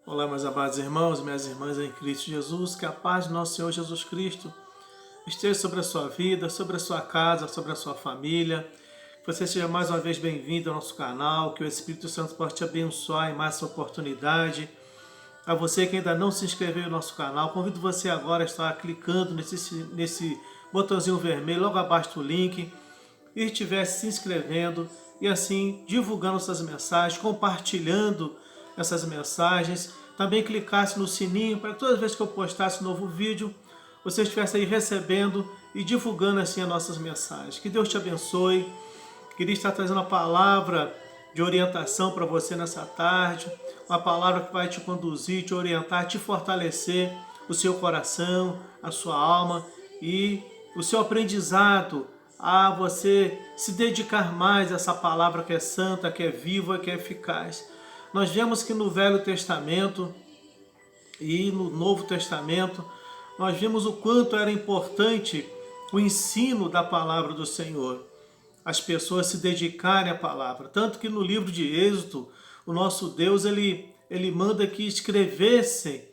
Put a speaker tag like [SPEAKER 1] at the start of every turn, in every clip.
[SPEAKER 1] Olá, meus amados irmãos e minhas irmãs em Cristo Jesus, que a paz do nosso Senhor Jesus Cristo esteja sobre a sua vida, sobre a sua casa, sobre a sua família. Que você seja mais uma vez bem-vindo ao nosso canal, que o Espírito Santo possa te abençoar em mais essa oportunidade. A você que ainda não se inscreveu no nosso canal, convido você agora a estar clicando nesse botãozinho vermelho logo abaixo do link e estivesse se inscrevendo e assim divulgando essas mensagens, compartilhando essas mensagens. Também clicasse no sininho para todas as vezes que eu postasse um novo vídeo, você estivesse aí recebendo e divulgando assim as nossas mensagens. Que Deus te abençoe. Queria estar trazendo uma palavra de orientação para você nessa tarde, uma palavra que vai te conduzir, te orientar, te fortalecer o seu coração, a sua alma e o seu aprendizado a você se dedicar mais a essa palavra que é santa, que é viva, que é eficaz. Nós vemos que no Velho Testamento e no Novo Testamento, nós vimos o quanto era importante o ensino da palavra do Senhor. As pessoas se dedicarem à palavra. Tanto que no livro de Êxodo, o nosso Deus, ele manda que escrevessem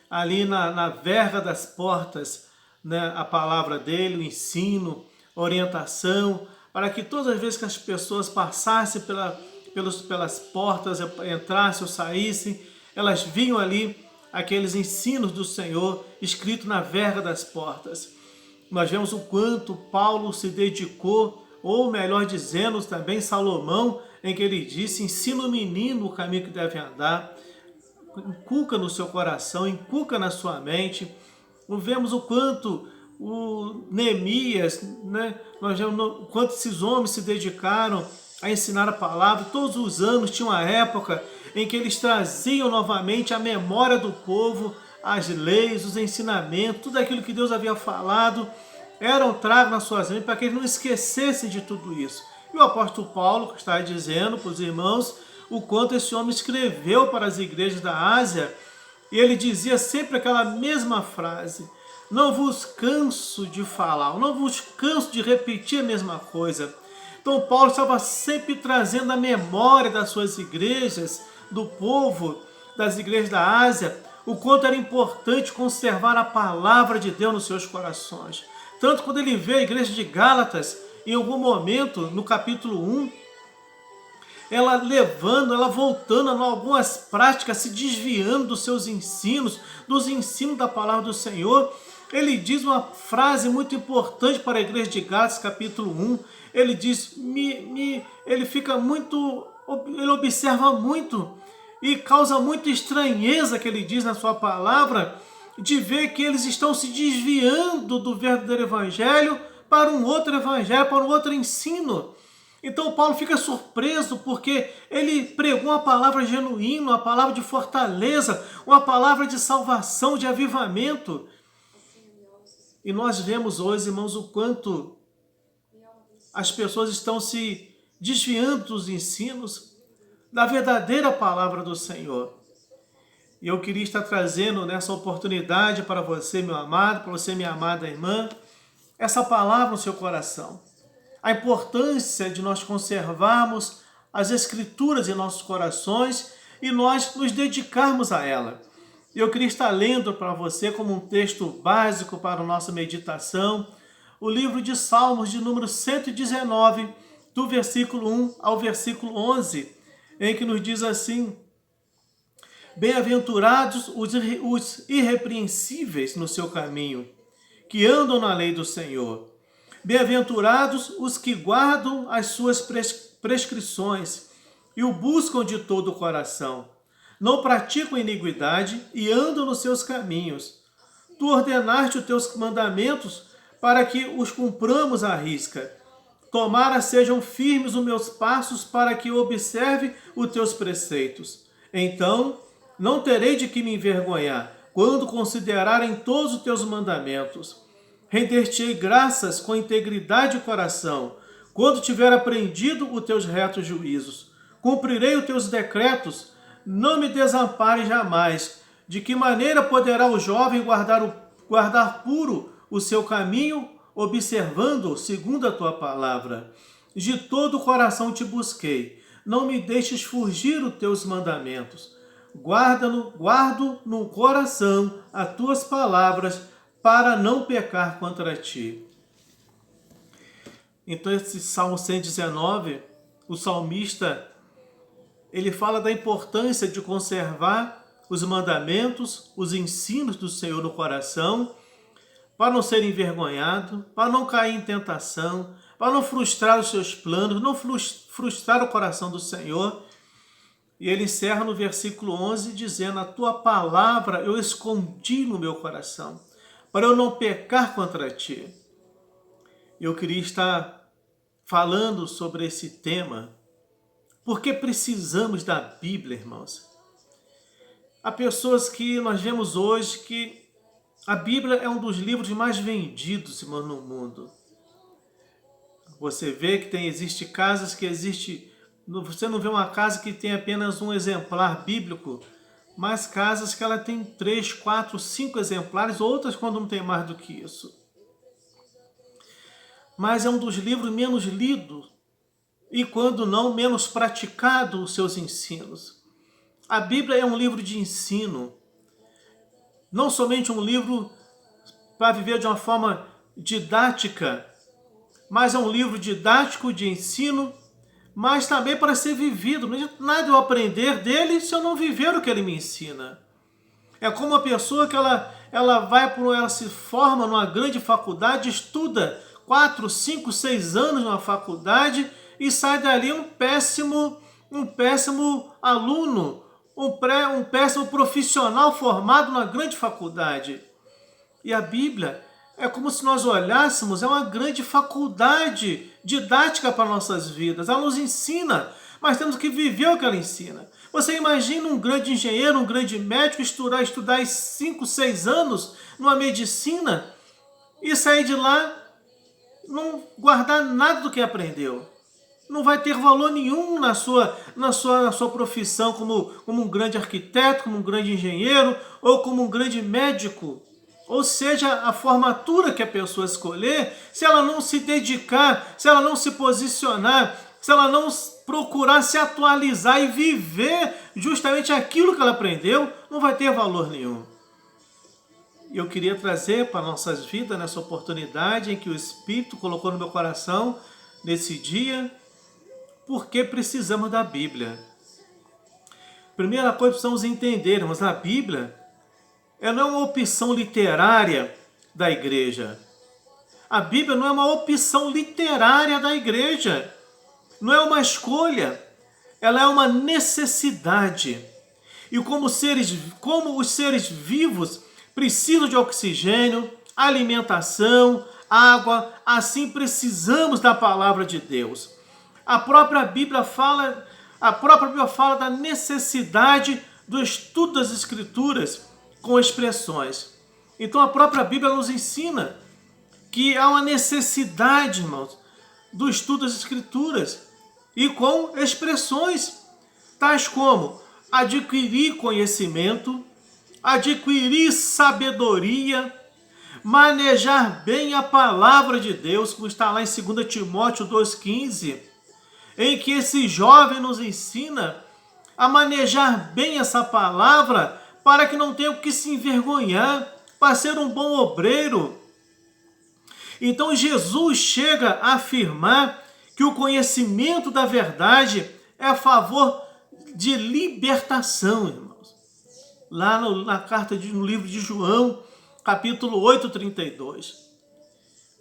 [SPEAKER 1] ali na verga das portas, né, a palavra dele, o ensino, a orientação, para que todas as vezes que as pessoas passassem pelas portas, entrassem ou saíssem, elas viam ali aqueles ensinos do Senhor escritos na verga das portas. Nós vemos o quanto Paulo se dedicou, ou melhor dizendo também Salomão, em que ele disse: ensina o menino o caminho que deve andar, inculca no seu coração, inculca na sua mente. Vemos o quanto o Neemias, né? Nós vemos o quanto esses homens se dedicaram a ensinar a palavra. Todos os anos tinha uma época em que eles traziam novamente a memória do povo, as leis, os ensinamentos, tudo aquilo que Deus havia falado, eram trago nas suas mentes para que eles não esquecessem de tudo isso. E o apóstolo Paulo está dizendo para os irmãos o quanto esse homem escreveu para as igrejas da Ásia, e ele dizia sempre aquela mesma frase: não vos canso de falar, não vos canso de repetir a mesma coisa. Então Paulo estava sempre trazendo a memória das suas igrejas, do povo, das igrejas da Ásia, o quanto era importante conservar a palavra de Deus nos seus corações. Tanto quando ele vê a igreja de Gálatas, em algum momento, no capítulo 1, ela voltando a algumas práticas, se desviando dos seus ensinos, dos ensinos da palavra do Senhor. Ele diz uma frase muito importante para a igreja de Gálatas, capítulo 1. Ele diz, ele fica muito, ele observa muito e causa muita estranheza, que ele diz na sua palavra, de ver que eles estão se desviando do verdadeiro evangelho para um outro evangelho, para um outro ensino. Então Paulo fica surpreso porque ele pregou uma palavra genuína, uma palavra de fortaleza, uma palavra de salvação, de avivamento. E nós vemos hoje, irmãos, o quanto as pessoas estão se desviando dos ensinos da verdadeira palavra do Senhor. E eu queria estar trazendo nessa oportunidade para você, meu amado, para você, minha amada irmã, essa palavra no seu coração. A importância de nós conservarmos as Escrituras em nossos corações e nós nos dedicarmos a ela. E eu queria estar lendo para você, como um texto básico para a nossa meditação, o livro de Salmos de número 119, do versículo 1 ao versículo 11, em que nos diz assim: bem-aventurados os irrepreensíveis no seu caminho, que andam na lei do Senhor. Bem-aventurados os que guardam as suas prescrições e o buscam de todo o coração. Não praticam iniquidade e andam nos seus caminhos. Tu ordenaste os teus mandamentos para que os cumpramos à risca. Tomara sejam firmes os meus passos para que eu observe os teus preceitos. Então não terei de que me envergonhar quando considerarem todos os teus mandamentos. Render-te-ei graças com integridade de coração, quando tiver aprendido os teus retos juízos. Cumprirei os teus decretos, não me desampare jamais. De que maneira poderá o jovem guardar puro o seu caminho, observando segundo a tua palavra? De todo o coração te busquei, não me deixes fugir os teus mandamentos. guardo no coração as tuas palavras para não pecar contra ti. Então esse Salmo 119, o salmista, ele fala da importância de conservar os mandamentos, os ensinos do Senhor no coração, para não ser envergonhado, para não cair em tentação, para não frustrar os seus planos, não frustrar o coração do Senhor. E ele encerra no versículo 11 dizendo: a tua palavra eu escondi no meu coração, para eu não pecar contra ti. Eu queria estar falando sobre esse tema, porque precisamos da Bíblia, irmãos. Há pessoas que nós vemos hoje que a Bíblia é um dos livros mais vendidos, irmãos, no mundo. Você vê que existe casas que você não vê uma casa que tem apenas um exemplar bíblico, mas casas que ela tem 3, 4, 5 exemplares, outras quando não tem mais do que isso. Mas é um dos livros menos lidos e, quando não, menos praticado os seus ensinos. A Bíblia é um livro de ensino, não somente um livro para viver de uma forma didática, mas é um livro didático de ensino, mas também para ser vivido. Não adianta nada eu aprender dele se eu não viver o que ele me ensina. É como uma pessoa que ela se forma numa grande faculdade, estuda 4, 5, 6 anos numa faculdade e sai dali um péssimo aluno, um péssimo profissional formado numa grande faculdade. E a Bíblia é como se nós olhássemos, é uma grande faculdade didática para nossas vidas. Ela nos ensina, mas temos que viver o que ela ensina. Você imagina um grande engenheiro, um grande médico estudar 5, 6 anos numa medicina e sair de lá, não guardar nada do que aprendeu. Não vai ter valor nenhum na sua profissão como um grande arquiteto, como um grande engenheiro ou como um grande médico. Ou seja, a formatura que a pessoa escolher, se ela não se dedicar, se ela não se posicionar, se ela não procurar se atualizar e viver justamente aquilo que ela aprendeu, não vai ter valor nenhum. E eu queria trazer para nossas vidas, nessa oportunidade em que o Espírito colocou no meu coração, nesse dia, porque precisamos da Bíblia. Primeira coisa que precisamos entender, mas a Bíblia ela não é uma opção literária da igreja. A Bíblia não é uma opção literária da igreja. Não é uma escolha. Ela é uma necessidade. E como os seres vivos precisam de oxigênio, alimentação, água, assim precisamos da palavra de Deus. A própria Bíblia fala da necessidade do estudo das Escrituras com expressões. Então a própria Bíblia nos ensina que há uma necessidade, irmãos, do estudo das Escrituras e com expressões tais como adquirir conhecimento, adquirir sabedoria, manejar bem a palavra de Deus, como está lá em 2 Timóteo 2,15, em que esse jovem nos ensina a manejar bem essa palavra para que não tenha o que se envergonhar, para ser um bom obreiro. Então Jesus chega a afirmar que o conhecimento da verdade é a favor de libertação, irmãos. Lá no livro de João, capítulo 8, 32.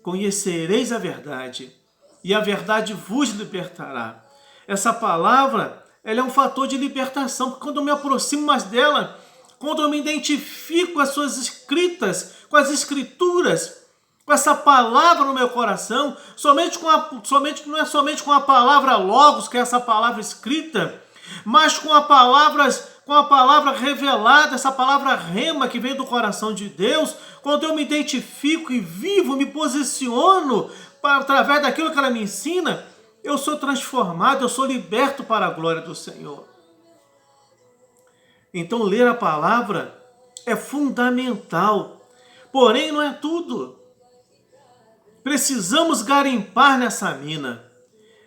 [SPEAKER 1] Conhecereis a verdade, e a verdade vos libertará. Essa palavra, ela é um fator de libertação, porque quando eu me aproximo mais dela, quando eu me identifico com as suas escritas, com as escrituras, com essa palavra no meu coração, não é somente com a palavra logos, que é essa palavra escrita, mas com a palavra revelada, essa palavra rema que vem do coração de Deus, quando eu me identifico e vivo, me posiciono através daquilo que ela me ensina, eu sou transformado, eu sou liberto para a glória do Senhor. Então ler a palavra é fundamental, porém não é tudo. Precisamos garimpar nessa mina,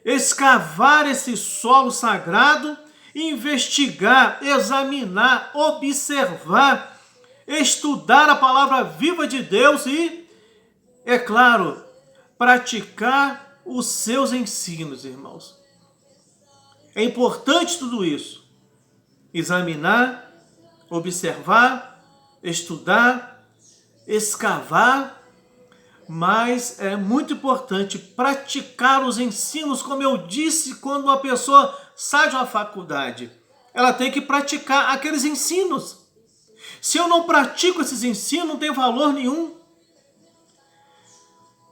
[SPEAKER 1] escavar esse solo sagrado investigar, examinar, observar, estudar a palavra viva de Deus e, é claro, praticar os seus ensinos, irmãos. É importante tudo isso. Examinar, observar, estudar, escavar, mas é muito importante praticar os ensinos, como eu disse, quando uma pessoa sai de uma faculdade. Ela tem que praticar aqueles ensinos. Se eu não pratico esses ensinos, não tem valor nenhum.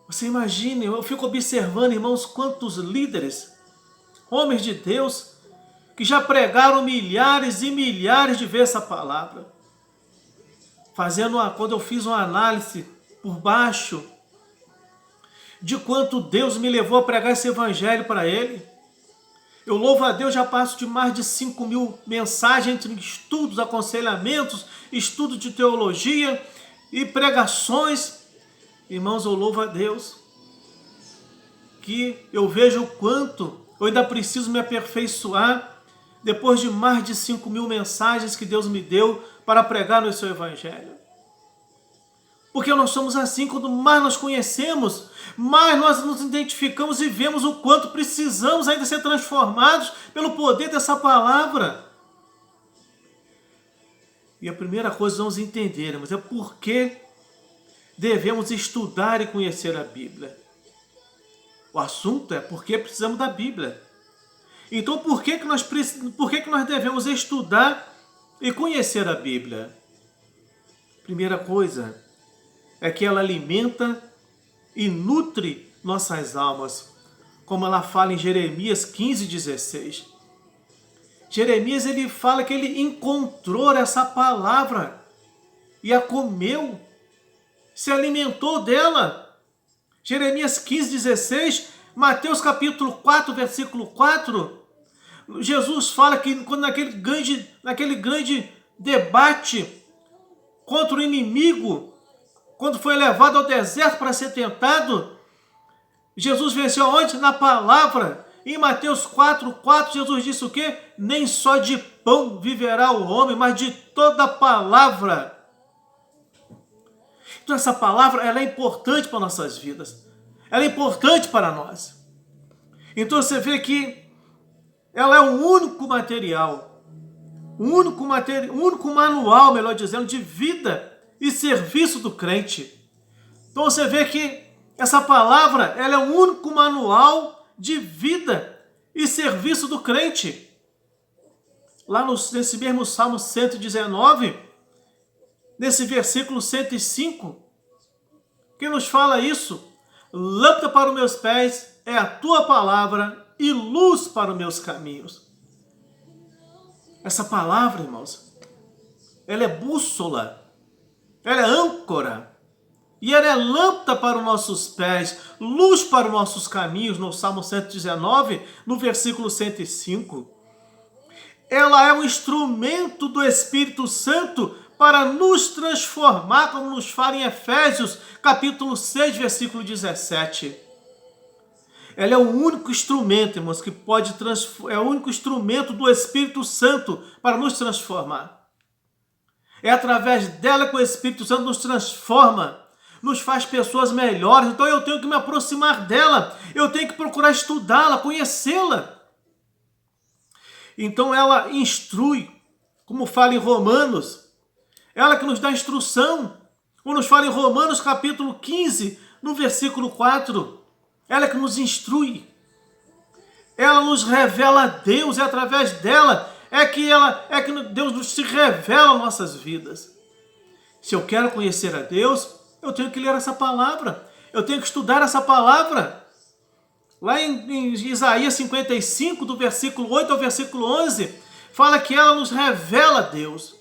[SPEAKER 1] Você imagine, eu fico observando, irmãos, quantos líderes, homens de Deus, que já pregaram milhares e milhares de vezes essa palavra. Quando eu fiz uma análise por baixo de quanto Deus me levou a pregar esse evangelho para ele, eu louvo a Deus, já passo de mais de 5.000 mensagens entre estudos, aconselhamentos, estudos de teologia e pregações. Irmãos, eu louvo a Deus que eu vejo o quanto eu ainda preciso me aperfeiçoar depois de mais de 5.000 mensagens que Deus me deu para pregar no seu evangelho. Porque nós somos assim, quando mais nós conhecemos, mais nós nos identificamos e vemos o quanto precisamos ainda ser transformados pelo poder dessa palavra. E a primeira coisa que vamos entender, mas é por que devemos estudar e conhecer a Bíblia. O assunto é por que precisamos da Bíblia. Então por que nós devemos estudar e conhecer a Bíblia? Primeira coisa é que ela alimenta e nutre nossas almas, como ela fala em Jeremias 15:16. Jeremias, ele fala que ele encontrou essa palavra e a comeu, se alimentou dela. Jeremias 15:16, Mateus capítulo 4, versículo 4, Jesus fala que quando naquele grande debate contra o inimigo, quando foi levado ao deserto para ser tentado, Jesus venceu aonde? Na palavra. Em Mateus 4:4, Jesus disse o quê? Nem só de pão viverá o homem, mas de toda a palavra. Então essa palavra, ela é importante para nossas vidas. Ela é importante para nós. Então você vê que ela é o único material, o único manual, melhor dizendo, de vida e serviço do crente. Então você vê que essa palavra, ela é o único manual de vida e serviço do crente. Lá nesse mesmo Salmo 119, nesse versículo 105, que nos fala isso: lâmpada para os meus pés é a tua palavra e luz para os meus caminhos. Essa palavra, irmãos, ela é bússola, ela é âncora, e ela é lâmpada para os nossos pés, luz para os nossos caminhos, no Salmo 119, no versículo 105. Ela é um instrumento do Espírito Santo para nos transformar, como nos fala em Efésios, capítulo 6, versículo 17. Ela é o único instrumento, irmãos, que pode é o único instrumento do Espírito Santo para nos transformar. É através dela que o Espírito Santo nos transforma, nos faz pessoas melhores. Então eu tenho que me aproximar dela, eu tenho que procurar estudá-la, conhecê-la. Então ela instrui, como fala em Romanos, ela que nos dá instrução, como nos fala em Romanos capítulo 15, no versículo 4, ela que nos instrui, ela nos revela a Deus, é através dela que Deus se revela às nossas vidas. Se eu quero conhecer a Deus, eu tenho que ler essa palavra, eu tenho que estudar essa palavra. Lá em Isaías 55, do versículo 8 ao versículo 11, fala que ela nos revela a Deus.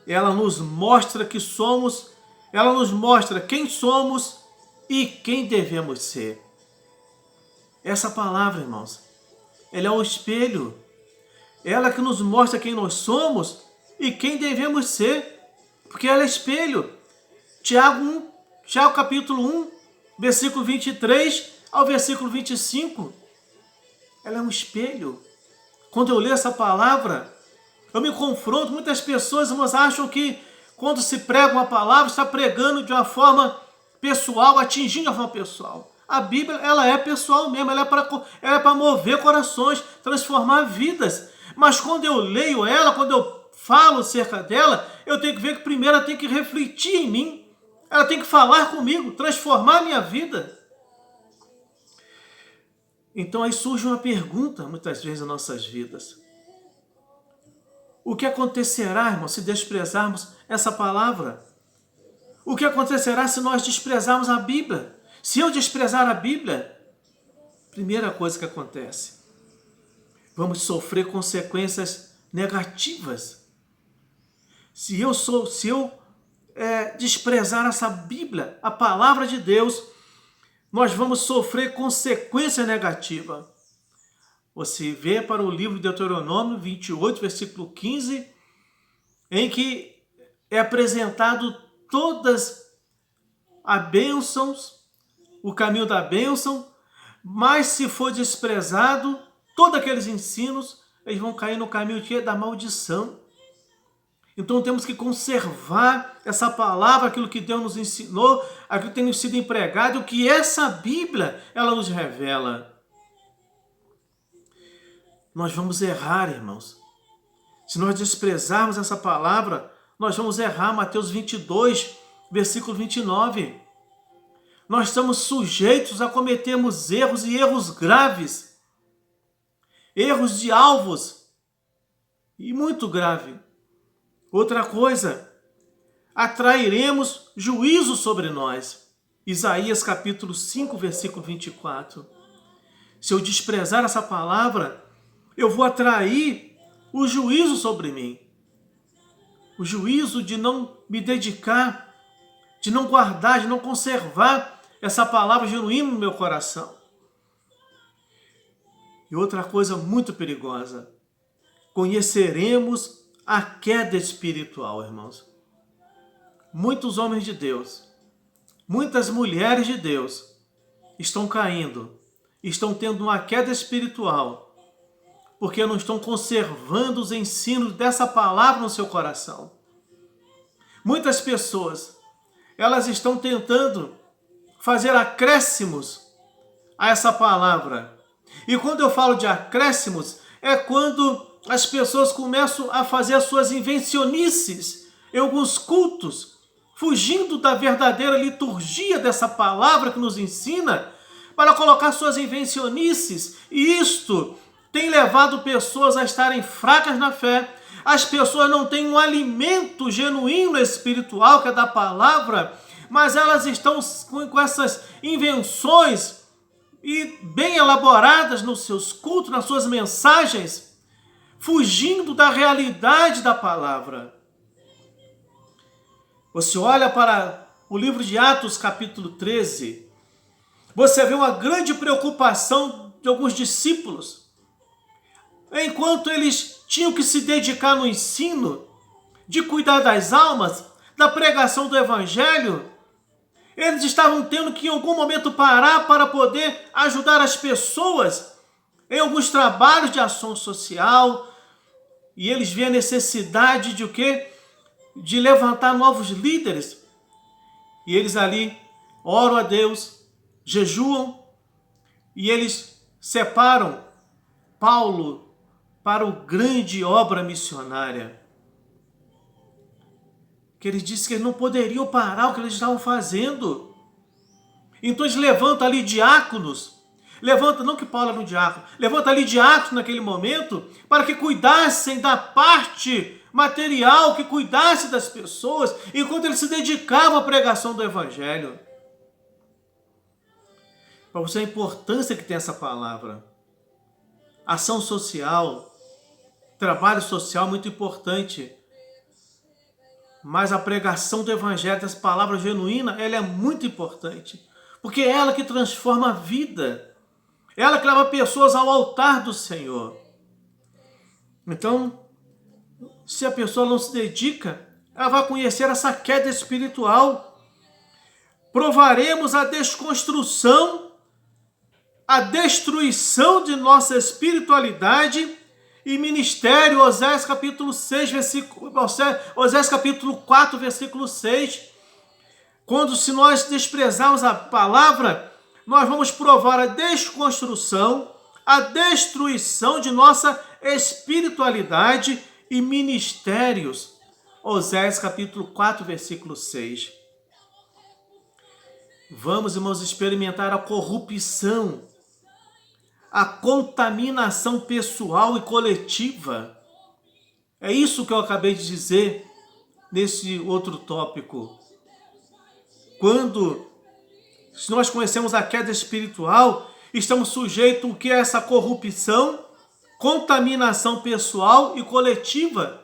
[SPEAKER 1] Ela nos mostra que somos, ela nos mostra quem somos e quem devemos ser. Essa palavra, irmãos, ela é o espelho. Ela que nos mostra quem nós somos e quem devemos ser, porque ela é espelho. Tiago capítulo 1, versículo 23 ao versículo 25. Ela é um espelho. Quando eu leio essa palavra, eu me confronto. Muitas pessoas, irmãos, acham que quando se prega uma palavra, está pregando de uma forma pessoal, atingindo a forma pessoal. A Bíblia, ela é pessoal mesmo, ela é para mover corações, transformar vidas. Mas quando eu leio ela, quando eu falo acerca dela, eu tenho que ver que primeiro ela tem que refletir em mim. Ela tem que falar comigo, transformar a minha vida. Então aí surge uma pergunta, muitas vezes, nas nossas vidas. O que acontecerá, irmão, se desprezarmos essa palavra? O que acontecerá se nós desprezarmos a Bíblia? Se eu desprezar a Bíblia, primeira coisa que acontece, vamos sofrer consequências negativas. Se eu desprezar essa Bíblia, a palavra de Deus, nós vamos sofrer consequência negativa. Você vê para o livro de Deuteronômio 28, versículo 15, em que é apresentado todas as bênçãos, o caminho da bênção, mas se for desprezado, todos aqueles ensinos, eles vão cair no caminho da maldição. Então temos que conservar essa palavra, aquilo que Deus nos ensinou, aquilo que tem sido empregado, o que essa Bíblia, ela nos revela. Nós vamos errar, irmãos. Se nós desprezarmos essa palavra, nós vamos errar. Mateus 22, versículo 29. Nós estamos sujeitos a cometermos erros e erros graves. Erros de alvos. E muito grave. Outra coisa, atrairemos juízo sobre nós. Isaías capítulo 5, versículo 24. Se eu desprezar essa palavra, eu vou atrair o juízo sobre mim. O juízo de não me dedicar, de não guardar, de não conservar essa palavra genuína no meu coração. E outra coisa muito perigosa, conheceremos a queda espiritual, irmãos. Muitos homens de Deus, muitas mulheres de Deus estão caindo, estão tendo uma queda espiritual, porque não estão conservando os ensinos dessa palavra no seu coração. Muitas pessoas, elas estão tentando fazer acréscimos a essa palavra. E quando eu falo de acréscimos, é quando as pessoas começam a fazer as suas invencionices em alguns cultos, fugindo da verdadeira liturgia dessa palavra que nos ensina, para colocar suas invencionices. E isto tem levado pessoas a estarem fracas na fé. As pessoas não têm um alimento genuíno espiritual, que é da palavra, mas elas estão com essas invenções e bem elaboradas nos seus cultos, nas suas mensagens, fugindo da realidade da palavra. Você olha para o livro de Atos, capítulo 13, você vê uma grande preocupação de alguns discípulos. Enquanto eles tinham que se dedicar no ensino, de cuidar das almas, da pregação do evangelho, eles estavam tendo que em algum momento parar para poder ajudar as pessoas em alguns trabalhos de ação social, e eles vêem a necessidade de o quê? De levantar novos líderes. E eles ali oram a Deus, jejuam, e eles separam Paulo para o grande obra missionária. Que eles disseram que eles não poderiam parar o que eles estavam fazendo. Então eles levantam ali diáconos, não que Paulo era um diácono, levanta ali diáconos naquele momento para que cuidassem da parte material, que cuidasse das pessoas, enquanto eles se dedicavam à pregação do evangelho. Para você a importância que tem essa palavra. Ação social, trabalho social muito importante. Mas a pregação do evangelho, dessa palavra genuína, ela é muito importante. Porque é ela que transforma a vida. É ela que leva pessoas ao altar do Senhor. Então, se a pessoa não se dedica, ela vai conhecer essa queda espiritual. Provaremos a desconstrução, a destruição de nossa espiritualidade e ministério, Oséias capítulo 6, Oséias capítulo 4, versículo 6. Quando, se nós desprezarmos a palavra, nós vamos provar a desconstrução, a destruição de nossa espiritualidade e ministérios. Oséias capítulo 4, versículo 6. Vamos, irmãos, experimentar a corrupção, a contaminação pessoal e coletiva. É isso que eu acabei de dizer nesse outro tópico. Se nós conhecemos a queda espiritual, estamos sujeitos ao que é essa corrupção, contaminação pessoal e coletiva.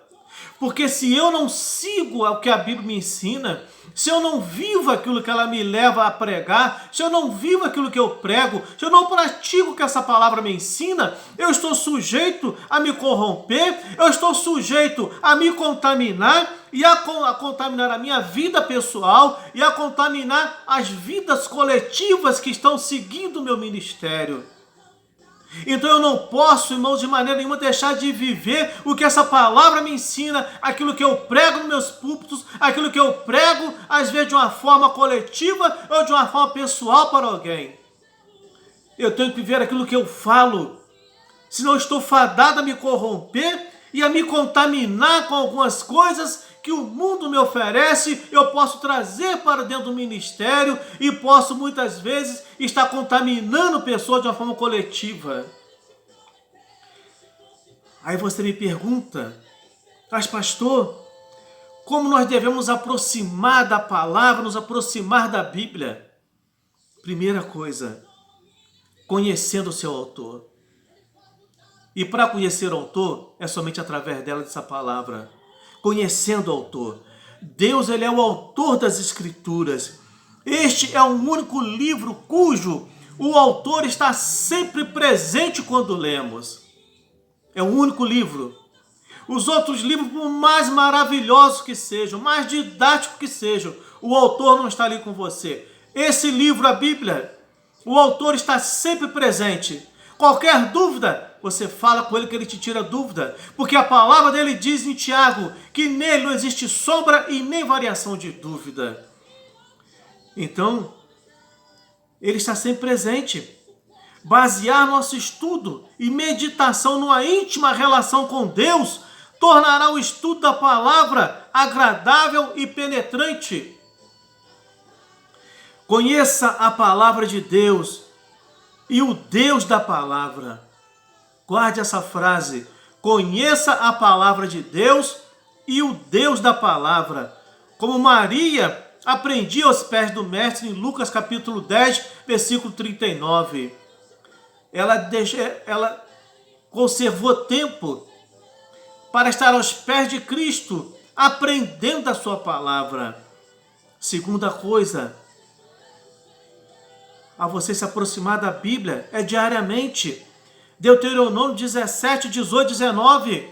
[SPEAKER 1] Porque se eu não sigo o que a Bíblia me ensina, se eu não vivo aquilo que ela me leva a pregar, se eu não vivo aquilo que eu prego, se eu não pratico o que essa palavra me ensina, eu estou sujeito a me corromper, eu estou sujeito a me contaminar e a contaminar a minha vida pessoal e a contaminar as vidas coletivas que estão seguindo o meu ministério. Então eu não posso, irmãos, de maneira nenhuma deixar de viver o que essa palavra me ensina, aquilo que eu prego nos meus púlpitos, aquilo que eu prego, às vezes de uma forma coletiva ou de uma forma pessoal para alguém. Eu tenho que viver aquilo que eu falo, senão eu estou fadado a me corromper e a me contaminar com algumas coisas que o mundo me oferece, eu posso trazer para dentro do ministério e posso muitas vezes estar contaminando pessoas de uma forma coletiva. Aí você me pergunta, mas pastor, como nós devemos nos aproximar da palavra, nos aproximar da Bíblia? Primeira coisa, conhecendo o seu autor. E para conhecer o autor, é somente através dessa palavra. Conhecendo o autor. Deus, ele é o autor das Escrituras. Este é o único livro cujo o autor está sempre presente quando lemos. É o único livro. Os outros livros, por mais maravilhosos que sejam, mais didáticos que sejam, o autor não está ali com você. Esse livro, a Bíblia, o autor está sempre presente. Qualquer dúvida, você fala com ele que ele te tira dúvida. Porque a palavra dele diz em Tiago que nele não existe sombra e nem variação de dúvida. Então, ele está sempre presente. Basear nosso estudo e meditação numa íntima relação com Deus tornará o estudo da palavra agradável e penetrante. Conheça a palavra de Deus e o Deus da palavra. Guarde essa frase. Conheça a palavra de Deus e o Deus da palavra. Como Maria aprendia aos pés do Mestre em Lucas capítulo 10, versículo 39. Ela conservou tempo para estar aos pés de Cristo, aprendendo a sua palavra. Segunda coisa, a você se aproximar da Bíblia é diariamente. Deuteronômio 17, 18, 19.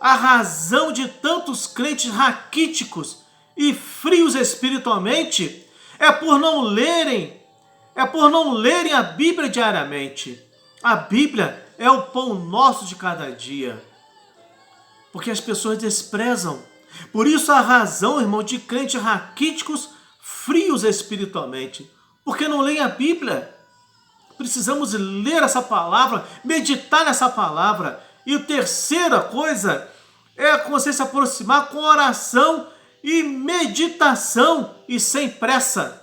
[SPEAKER 1] A razão de tantos crentes raquíticos e frios espiritualmente é por não lerem a Bíblia diariamente. A Bíblia é o pão nosso de cada dia. Porque as pessoas desprezam. Por isso a razão, irmão, de crentes raquíticos, frios espiritualmente. Porque não leem a Bíblia. Precisamos ler essa palavra, meditar nessa palavra. E a terceira coisa é você se aproximar com oração e meditação e sem pressa.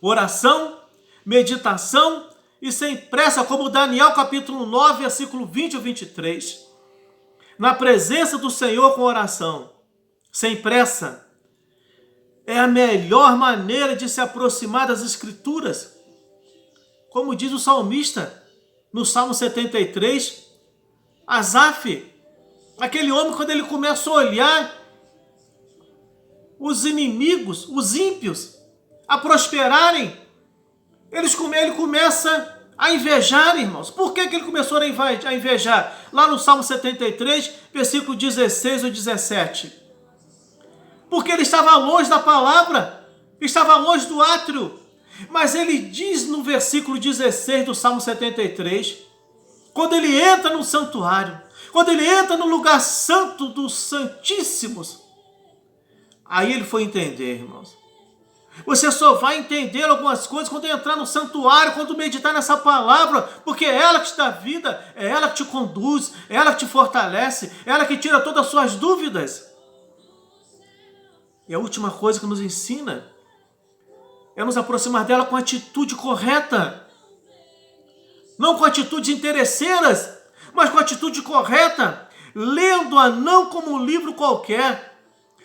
[SPEAKER 1] Oração, meditação e sem pressa, como Daniel capítulo 9, versículo 20 a 23. Na presença do Senhor com oração, sem pressa, é a melhor maneira de se aproximar das Escrituras. Como diz o salmista, no Salmo 73, Asaf, aquele homem, quando ele começa a olhar os inimigos, os ímpios, a prosperarem, ele começa a invejar, irmãos. Por que ele começou a invejar? Lá no Salmo 73, versículo 16 ou 17. Porque ele estava longe da palavra, estava longe do átrio. Mas ele diz no versículo 16 do Salmo 73, quando ele entra no santuário, quando ele entra no lugar santo dos santíssimos, aí ele foi entender, irmãos. Você só vai entender algumas coisas quando entrar no santuário, quando meditar nessa palavra, porque é ela que te dá vida, é ela que te conduz, é ela que te fortalece, é ela que tira todas as suas dúvidas. E a última coisa que nos ensina é nos aproximar dela com a atitude correta. Não com atitudes interesseiras, mas com a atitude correta, lendo-a não como um livro qualquer,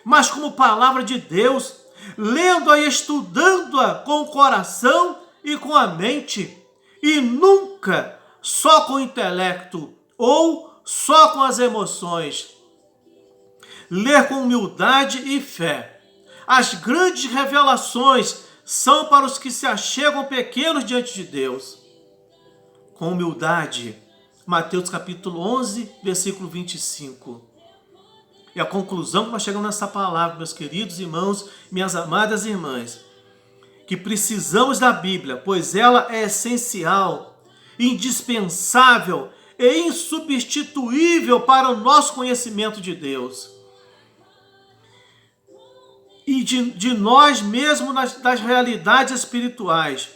[SPEAKER 1] mas como palavra de Deus, lendo-a e estudando-a com o coração e com a mente, e nunca só com o intelecto ou só com as emoções. Ler com humildade e fé. As grandes revelações são para os que se achegam pequenos diante de Deus. Com humildade. Mateus capítulo 11, versículo 25. E a conclusão que nós chegamos nessa palavra, meus queridos irmãos, minhas amadas irmãs, que precisamos da Bíblia, pois ela é essencial, indispensável e insubstituível para o nosso conhecimento de Deus. E de nós mesmos das realidades espirituais,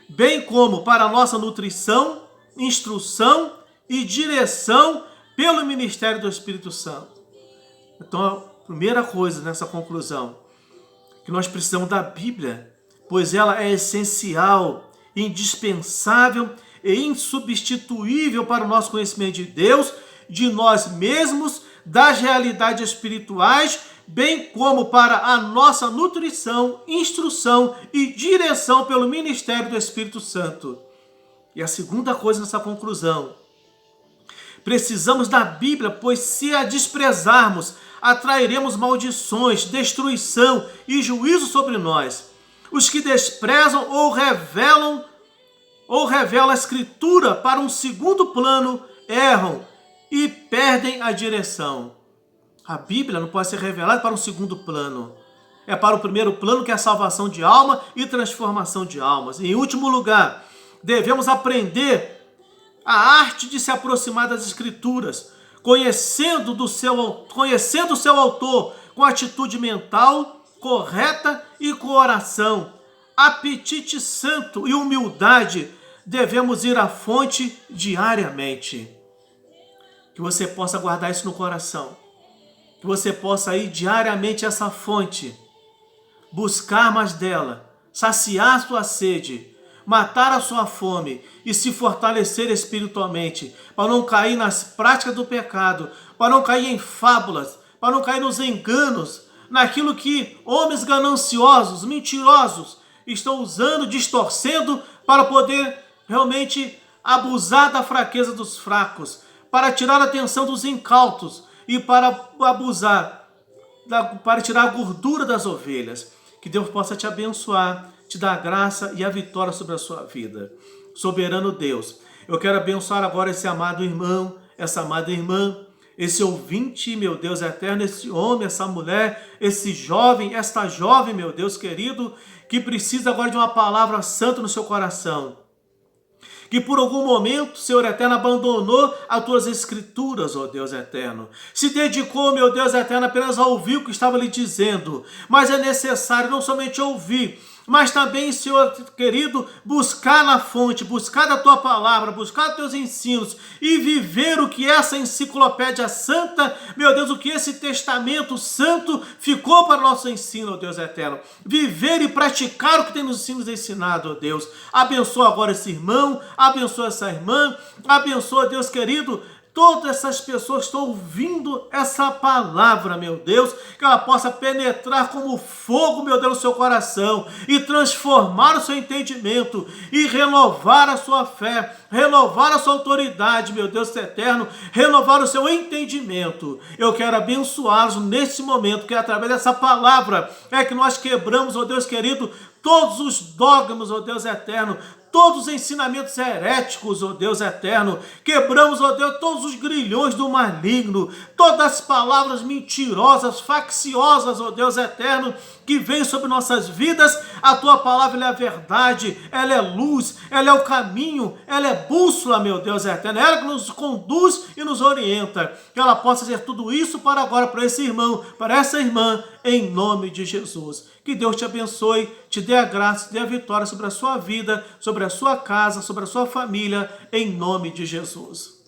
[SPEAKER 1] bem como para a nossa nutrição, instrução e direção pelo ministério do Espírito Santo. Então, a primeira coisa nessa conclusão, que nós precisamos da Bíblia, pois ela é essencial, indispensável e insubstituível para o nosso conhecimento de Deus, de nós mesmos, das realidades espirituais, bem como para a nossa nutrição, instrução e direção pelo ministério do Espírito Santo. E a segunda coisa nessa conclusão, precisamos da Bíblia, pois se a desprezarmos, atrairemos maldições, destruição e juízo sobre nós. Os que desprezam ou revelam a Escritura para um segundo plano erram e perdem a direção. A Bíblia não pode ser revelada para um segundo plano. É para o primeiro plano, que é a salvação de alma e transformação de almas. E, em último lugar, devemos aprender a arte de se aproximar das Escrituras, conhecendo o seu autor com atitude mental correta e com oração, apetite santo e humildade. Devemos ir à fonte diariamente. Que você possa guardar isso no coração. Que você possa ir diariamente a essa fonte, buscar mais dela, saciar a sua sede, matar a sua fome e se fortalecer espiritualmente, para não cair nas práticas do pecado, para não cair em fábulas, para não cair nos enganos, naquilo que homens gananciosos, mentirosos, estão usando, distorcendo, para poder realmente abusar da fraqueza dos fracos, para tirar a atenção dos incautos e para abusar, para tirar a gordura das ovelhas. Que Deus possa te abençoar, te dar a graça e a vitória sobre a sua vida. Soberano Deus, eu quero abençoar agora esse amado irmão, essa amada irmã, esse ouvinte, meu Deus eterno, esse homem, essa mulher, esse jovem, esta jovem, meu Deus querido, que precisa agora de uma palavra santa no seu coração. Que por algum momento, Senhor eterno, abandonou as tuas escrituras, ó Deus eterno. Se dedicou, meu Deus eterno, apenas a ouvir o que estava lhe dizendo. Mas é necessário não somente ouvir, mas também, Senhor querido, buscar na fonte, buscar da tua palavra, buscar dos teus ensinos e viver o que essa enciclopédia santa, meu Deus, o que esse testamento santo ficou para o nosso ensino, ó Deus eterno. Viver e praticar o que tem nos ensinado, ó Deus. Abençoa agora esse irmão, abençoa essa irmã, abençoa, Deus querido, todas essas pessoas que estão ouvindo essa palavra, meu Deus, que ela possa penetrar como fogo, meu Deus, no seu coração e transformar o seu entendimento e renovar a sua fé, renovar a sua autoridade, meu Deus eterno, renovar o seu entendimento. Eu quero abençoá-los nesse momento, que através dessa palavra é que nós quebramos, ó Deus querido, todos os dogmas, ó Deus eterno, todos os ensinamentos heréticos, ó Deus eterno. Quebramos, ó Deus, todos os grilhões do maligno, todas as palavras mentirosas, facciosas, ó Deus eterno, que vêm sobre nossas vidas. A tua palavra, ela é a verdade, ela é luz, ela é o caminho, ela é bússola, meu Deus eterno. Ela que nos conduz e nos orienta. Que ela possa ser tudo isso para agora, para esse irmão, para essa irmã, em nome de Jesus. Que Deus te abençoe, te dê a graça, te dê a vitória sobre a sua vida, sobre a sua casa, sobre a sua família, em nome de Jesus.